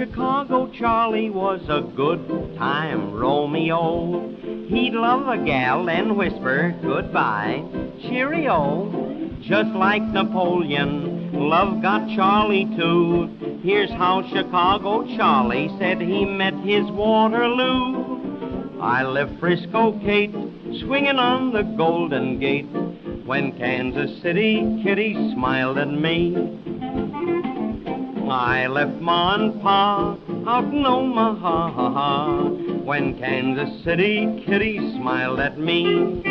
Chicago Charlie was a good-time Romeo. He'd love a gal and whisper goodbye, cheerio. Just like Napoleon, love got Charlie too. Here's how Chicago Charlie said he met his Waterloo. I left Frisco Kate swinging on the Golden Gate when Kansas City Kitty smiled at me. I left Ma and Pa out in Omaha when Kansas City Kitty smiled at me.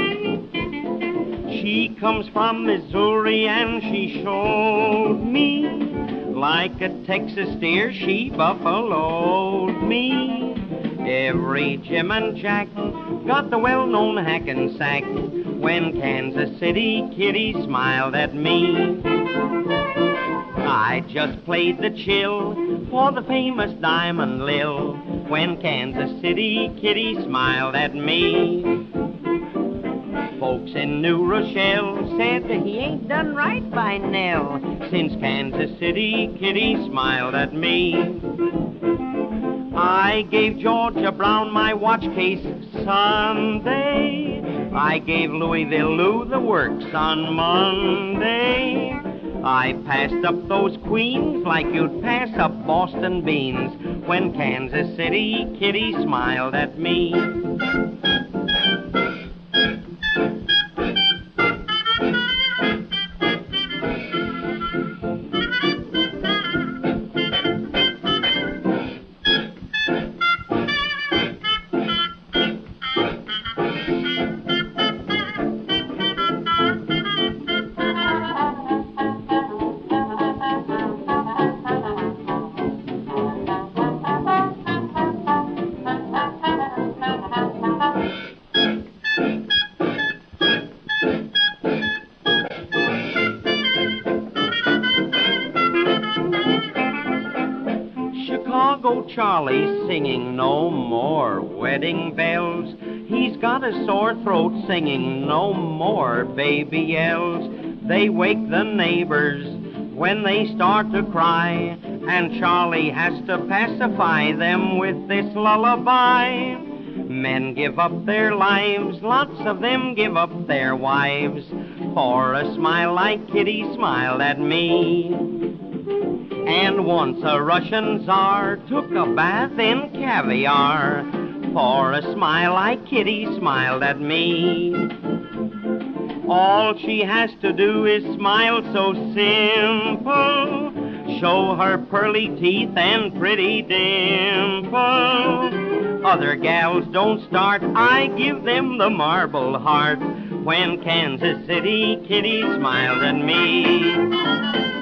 She comes from Missouri and she showed me like a Texas steer she buffaloed me. Every Jim and Jack got the well-known Hackensack when Kansas City Kitty smiled at me. I just played the chill for the famous Diamond Lil when Kansas City Kitty smiled at me. Folks in New Rochelle said that he ain't done right by Nell since Kansas City Kitty smiled at me. I gave Georgia Brown my watch case Sunday. I gave Louisville Lou the works on Monday. I passed up those queens like you'd pass up Boston beans when Kansas City Kitty smiled at me. Chicago Charlie's singing no more wedding bells. He's got a sore throat singing no more baby yells. They wake the neighbors when they start to cry, and Charlie has to pacify them with this lullaby. Men give up their lives, lots of them give up their wives, for a smile like Kitty smiled at me. And once a Russian Tsar took a bath in caviar, for a smile like Kitty smiled at me. All she has to do is smile so simple, show her pearly teeth and pretty dimple. Other gals don't start, I give them the marble heart when Kansas City Kitty smiled at me.